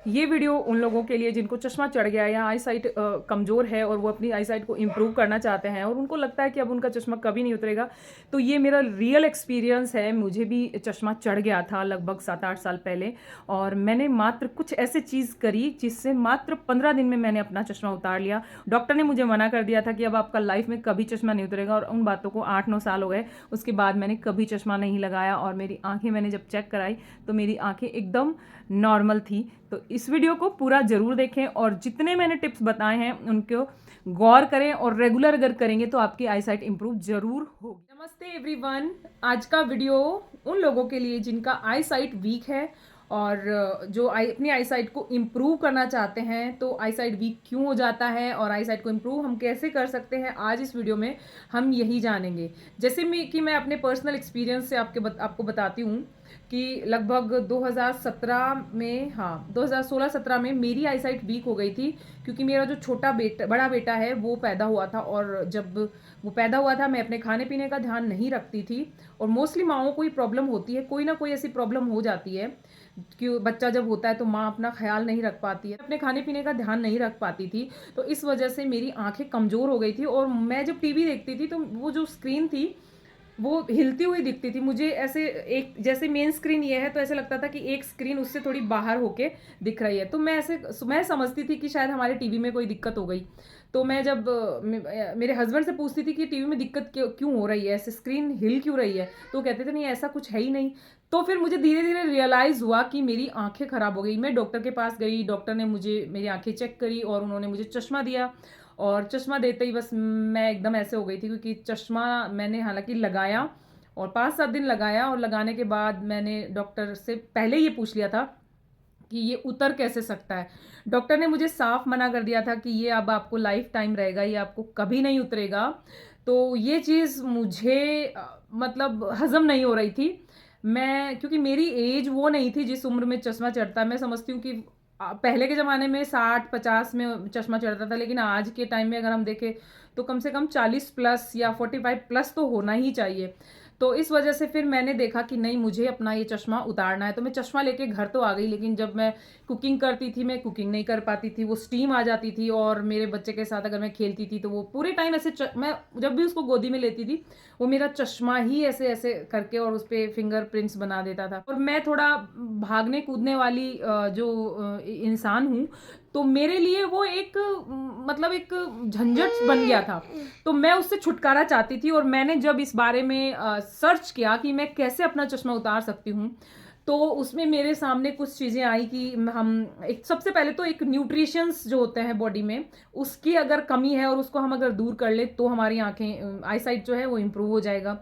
ये वीडियो उन लोगों के लिए जिनको चश्मा चढ़ गया है या आई साइट कमज़ोर है और वो अपनी आई साइट को इम्प्रूव करना चाहते हैं और उनको लगता है कि अब उनका चश्मा कभी नहीं उतरेगा। तो ये मेरा रियल एक्सपीरियंस है। मुझे भी चश्मा चढ़ गया था लगभग 7-8 साल पहले, और मैंने मात्र कुछ ऐसे चीज़ करी जिससे मात्र 15 दिन में मैंने अपना चश्मा उतार लिया। डॉक्टर ने मुझे मना कर दिया था कि अब आपका लाइफ में कभी चश्मा नहीं उतरेगा, और उन बातों को 8-9 साल हो गए। उसके बाद मैंने कभी चश्मा नहीं लगाया और मेरी आंखें मैंने जब चेक कराई तो मेरी आंखें एकदम नॉर्मल थी। तो इस वीडियो को पूरा ज़रूर देखें और जितने मैंने टिप्स बताए हैं उनको गौर करें, और रेगुलर अगर करेंगे तो आपकी आई साइट इंप्रूव जरूर होगी। नमस्ते एवरीवन, आज का वीडियो उन लोगों के लिए जिनका आई साइट वीक है और जो अपनी आई साइट को इम्प्रूव करना चाहते हैं। तो आई साइट वीक क्यों हो जाता है और आई साइट को इम्प्रूव हम कैसे कर सकते हैं, आज इस वीडियो में हम यही जानेंगे। जैसे मैं अपने पर्सनल एक्सपीरियंस से आपको बताती हूँ कि लगभग 2017 में, हाँ 2016-17 में मेरी आई साइट वीक हो गई थी, क्योंकि मेरा जो बड़ा बेटा है वो पैदा हुआ था, और जब वो पैदा हुआ था मैं अपने खाने पीने का ध्यान नहीं रखती थी। और मोस्टली माओं को ही प्रॉब्लम होती है, कोई ना कोई ऐसी प्रॉब्लम हो जाती है कि बच्चा जब होता है तो माँ अपना ख्याल नहीं रख पाती है, अपने खाने पीने का ध्यान नहीं रख पाती थी। तो इस वजह से मेरी आंखें कमज़ोर हो गई थी, और मैं जब टीवी देखती थी तो वो जो स्क्रीन थी वो हिलती हुई दिखती थी मुझे। ऐसे एक जैसे मेन स्क्रीन ये है तो ऐसे लगता था कि एक स्क्रीन उससे थोड़ी बाहर होके दिख रही है। तो मैं समझती थी कि शायद हमारे टीवी में कोई दिक्कत हो गई। तो मैं जब मेरे हस्बैंड से पूछती थी कि टीवी में दिक्कत क्यों हो रही है, ऐसे स्क्रीन हिल क्यों रही है, तो कहते थे नहीं ऐसा कुछ है ही नहीं। तो फिर मुझे धीरे धीरे रियलाइज़ हुआ कि मेरी आंखें ख़राब हो गई। मैं डॉक्टर के पास गई, डॉक्टर ने मुझे मेरी आंखें चेक करी और उन्होंने मुझे चश्मा दिया। और चश्मा देते ही बस मैं एकदम ऐसे हो गई थी, क्योंकि चश्मा मैंने हालांकि लगाया और 5-7 दिन लगाया, और लगाने के बाद मैंने डॉक्टर से पहले ये पूछ लिया था कि ये उतर कैसे सकता है। डॉक्टर ने मुझे साफ मना कर दिया था कि ये अब आपको लाइफ टाइम रहेगा, ये आपको कभी नहीं उतरेगा। तो ये चीज़ मुझे मतलब हजम नहीं हो रही थी। मैं, क्योंकि मेरी एज वो नहीं थी जिस उम्र में चश्मा चढ़ता है। मैं समझती हूँ कि पहले के ज़माने में 60-50 में चश्मा चढ़ता था, लेकिन आज के टाइम में अगर हम देखें तो कम से कम 40 प्लस या 45 प्लस तो होना ही चाहिए। तो इस वजह से फिर मैंने देखा कि नहीं, मुझे अपना ये चश्मा उतारना है। तो मैं चश्मा लेके घर तो आ गई, लेकिन जब मैं कुकिंग करती थी मैं कुकिंग नहीं कर पाती थी, वो स्टीम आ जाती थी। और मेरे बच्चे के साथ अगर मैं खेलती थी तो वो पूरे टाइम ऐसे मैं जब भी उसको गोदी में लेती थी वो मेरा चश्मा ही ऐसे ऐसे करके और उस पर फिंगर प्रिंट्स बना देता था। और मैं थोड़ा भागने कूदने वाली जो इंसान हूँ, तो मेरे लिए वो एक मतलब एक झंझट बन गया था। तो मैं उससे छुटकारा चाहती थी, और मैंने जब इस बारे में सर्च किया कि मैं कैसे अपना चश्मा उतार सकती हूँ, तो उसमें मेरे सामने कुछ चीज़ें आई कि हम एक सबसे पहले तो एक न्यूट्रिशंस जो होते हैं बॉडी में, उसकी अगर कमी है और उसको हम अगर दूर कर ले तो हमारी आंखें आई साइट जो है वो इम्प्रूव हो जाएगा।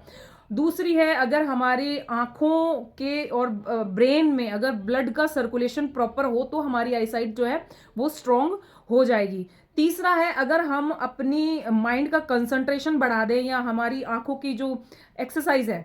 दूसरी है, अगर हमारी आंखों के और ब्रेन में अगर ब्लड का सर्कुलेशन प्रॉपर हो तो हमारी आई साइट जो है वो स्ट्रांग हो जाएगी। तीसरा है, अगर हम अपनी माइंड का कंसंट्रेशन बढ़ा दें या हमारी आंखों की जो एक्सरसाइज है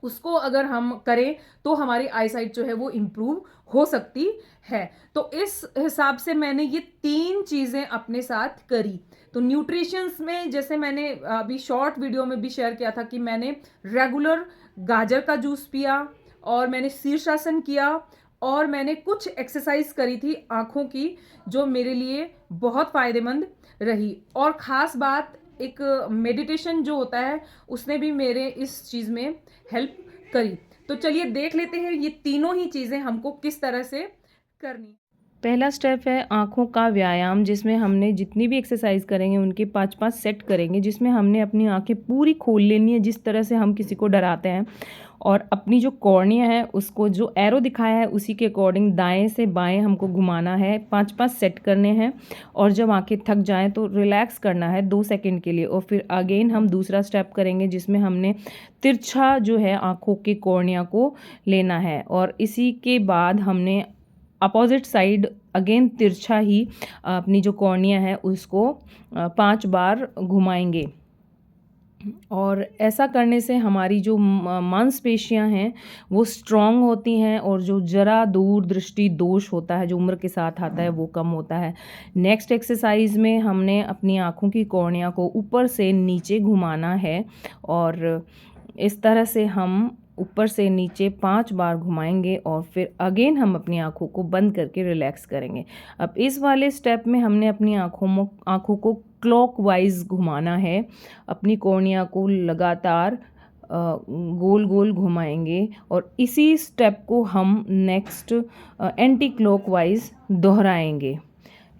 उसको अगर हम करें तो हमारी आई साइट जो है वो इम्प्रूव हो सकती है। तो इस हिसाब से मैंने ये 3 चीज़ें अपने साथ करी। तो न्यूट्रिशंस में जैसे मैंने अभी शॉर्ट वीडियो में भी शेयर किया था कि मैंने रेगुलर गाजर का जूस पिया, और मैंने शीर्षासन किया, और मैंने कुछ एक्सरसाइज करी थी आँखों की जो मेरे लिए बहुत फ़ायदेमंद रही। और ख़ास बात, एक मेडिटेशन जो होता है उसने भी मेरे इस चीज़ में हेल्प करी। तो चलिए देख लेते हैं ये तीनों ही चीज़ें हमको किस तरह से करनी। पहला स्टेप है आँखों का व्यायाम, जिसमें हमने जितनी भी एक्सरसाइज करेंगे उनके 5-5 सेट करेंगे, जिसमें हमने अपनी आँखें पूरी खोल लेनी है जिस तरह से हम किसी को डराते हैं, और अपनी जो कॉर्निया है उसको जो एरो दिखाया है उसी के अकॉर्डिंग दाएं से बाएं हमको घुमाना है, 5-5 सेट करने हैं। और जब आंखें थक जाएं तो रिलैक्स करना है 2 सेकंड के लिए, और फिर अगेन हम दूसरा स्टेप करेंगे जिसमें हमने तिरछा जो है आंखों के कॉर्निया को लेना है, और इसी के बाद हमने अपोजिट साइड अगेन तिरछा ही अपनी जो कॉर्निया है उसको 5 बार घुमाएंगे। और ऐसा करने से हमारी जो मांसपेशियां हैं वो स्ट्रांग होती हैं, और जो जरा दूर दृष्टि दोष होता है जो उम्र के साथ आता है वो कम होता है। नेक्स्ट एक्सरसाइज में हमने अपनी आँखों की कॉर्निया को ऊपर से नीचे घुमाना है, और इस तरह से हम ऊपर से नीचे 5 बार घुमाएंगे और फिर अगेन हम अपनी आँखों को बंद करके रिलैक्स करेंगे। अब इस वाले स्टेप में हमने अपनी आँखों को क्लॉकवाइज घुमाना है। अपनी कॉर्निया को लगातार गोल गोल घुमाएंगे और इसी स्टेप को हम नेक्स्ट एंटी क्लॉकवाइज दोहराएंगे।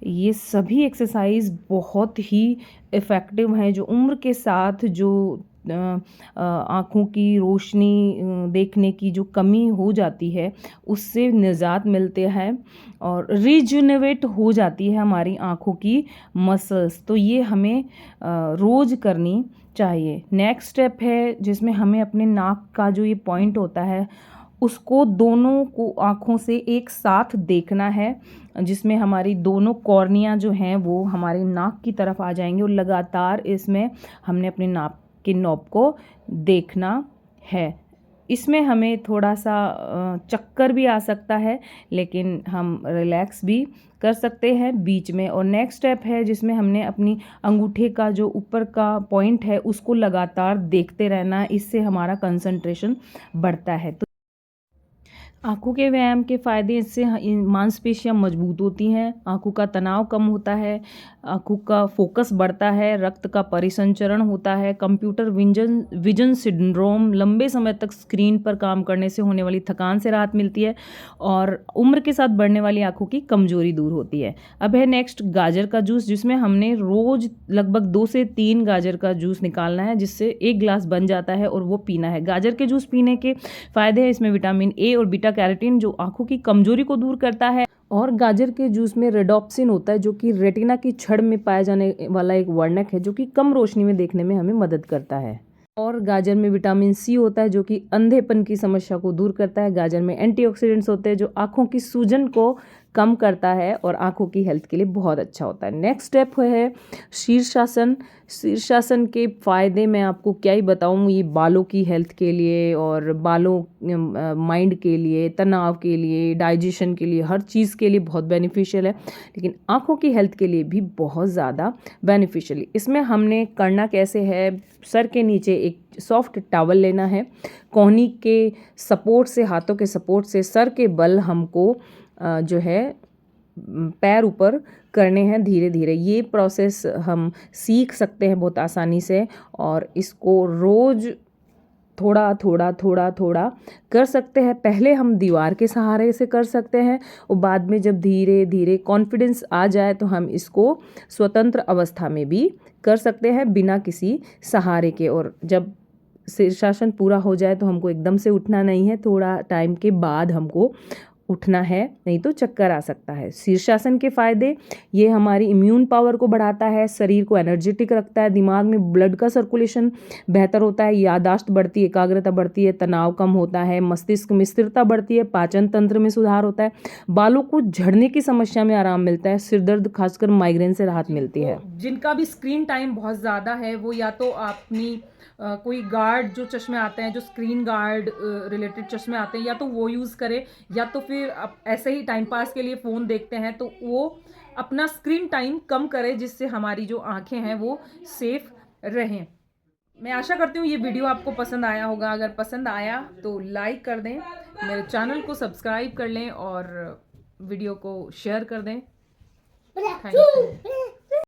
ये सभी एक्सरसाइज बहुत ही इफ़ेक्टिव हैं, जो उम्र के साथ जो आँखों की रोशनी देखने की जो कमी हो जाती है उससे निजात मिलते हैं और रिजुनवेट हो जाती है हमारी आँखों की मसल्स। तो ये हमें रोज़ करनी चाहिए। नेक्स्ट स्टेप है जिसमें हमें अपने नाक का जो ये पॉइंट होता है उसको दोनों को आँखों से एक साथ देखना है, जिसमें हमारी दोनों कॉर्निया जो हैं वो हमारे नाक की तरफ आ जाएंगे और लगातार इसमें हमने अपने नाक के नॉब को देखना है। इसमें हमें थोड़ा सा चक्कर भी आ सकता है, लेकिन हम रिलैक्स भी कर सकते हैं बीच में। और नेक्स्ट स्टेप है जिसमें हमने अपनी अंगूठे का जो ऊपर का पॉइंट है उसको लगातार देखते रहना। इससे हमारा कंसंट्रेशन बढ़ता है। तो आँखों के व्यायाम के फ़ायदे, इससे मांसपेशियाँ मजबूत होती हैं, आँखों का तनाव कम होता है, आँखों का फोकस बढ़ता है, रक्त का परिसंचरण होता है, कंप्यूटर विजन सिंड्रोम, लंबे समय तक स्क्रीन पर काम करने से होने वाली थकान से राहत मिलती है और उम्र के साथ बढ़ने वाली आँखों की कमजोरी दूर होती है। अब है नेक्स्ट गाजर का जूस, जिसमें हमने रोज़ लगभग 2 से 3 गाजर का जूस निकालना है, जिससे 1 गिलास बन जाता है और वो पीना है। गाजर के जूस पीने के फ़ायदे हैं, इसमें विटामिन ए और बीटा कैरोटीन जो आँखों की कमजोरी को दूर करता है। और गाजर के जूस में रेडोप्सिन होता है जो कि रेटिना की छड़ में पाया जाने वाला एक वर्णक है, जो कि कम रोशनी में देखने में हमें मदद करता है। और गाजर में विटामिन सी होता है जो कि अंधेपन की समस्या को दूर करता है। गाजर में एंटीऑक्सीडेंट्स होते हैं जो आँखों की सूजन को कम करता है और आँखों की हेल्थ के लिए बहुत अच्छा होता है। नेक्स्ट स्टेप है शीर्षासन। शीर्षासन के फ़ायदे मैं आपको क्या ही बताऊँ, ये बालों की हेल्थ के लिए और बालों माइंड के लिए, तनाव के लिए, डाइजेशन के लिए, हर चीज़ के लिए बहुत बेनिफिशियल है, लेकिन आँखों की हेल्थ के लिए भी बहुत ज़्यादा बेनिफिशियल। इसमें हमने करना कैसे है, सर के नीचे एक सॉफ्ट टॉवल लेना है, कोहनी के सपोर्ट से, हाथों के सपोर्ट से सर के बल हमको जो है पैर ऊपर करने हैं धीरे धीरे। ये प्रोसेस हम सीख सकते हैं बहुत आसानी से और इसको रोज़ थोड़ा थोड़ा थोड़ा थोड़ा कर सकते हैं। पहले हम दीवार के सहारे से कर सकते हैं और बाद में जब धीरे धीरे कॉन्फिडेंस आ जाए तो हम इसको स्वतंत्र अवस्था में भी कर सकते हैं बिना किसी सहारे के। और जब शीर्षासन पूरा हो जाए तो हमको एकदम से उठना नहीं है, थोड़ा टाइम के बाद हमको उठना है, नहीं तो चक्कर आ सकता है। शीर्षासन के फ़ायदे, ये हमारी इम्यून पावर को बढ़ाता है, शरीर को एनर्जेटिक रखता है, दिमाग में ब्लड का सर्कुलेशन बेहतर होता है, याददाश्त बढ़ती है, एकाग्रता बढ़ती है, तनाव कम होता है, मस्तिष्क में स्थिरता बढ़ती है, पाचन तंत्र में सुधार होता है, बालों को झड़ने की समस्या में आराम मिलता है, सिर दर्द खासकर माइग्रेन से राहत मिलती है। जिनका भी स्क्रीन टाइम बहुत ज़्यादा है वो या तो अपनी कोई गार्ड जो चश्मे आते हैं, जो स्क्रीन गार्ड रिलेटेड चश्मे आते हैं, या तो वो यूज़ करे, या तो फिर ऐसे ही टाइम पास के लिए फ़ोन देखते हैं तो वो अपना स्क्रीन टाइम कम करे, जिससे हमारी जो आंखें हैं वो सेफ रहें। मैं आशा करती हूँ ये वीडियो आपको पसंद आया होगा। अगर पसंद आया तो लाइक कर दें, मेरे चैनल को सब्सक्राइब कर लें और वीडियो को शेयर कर दें। Thank you.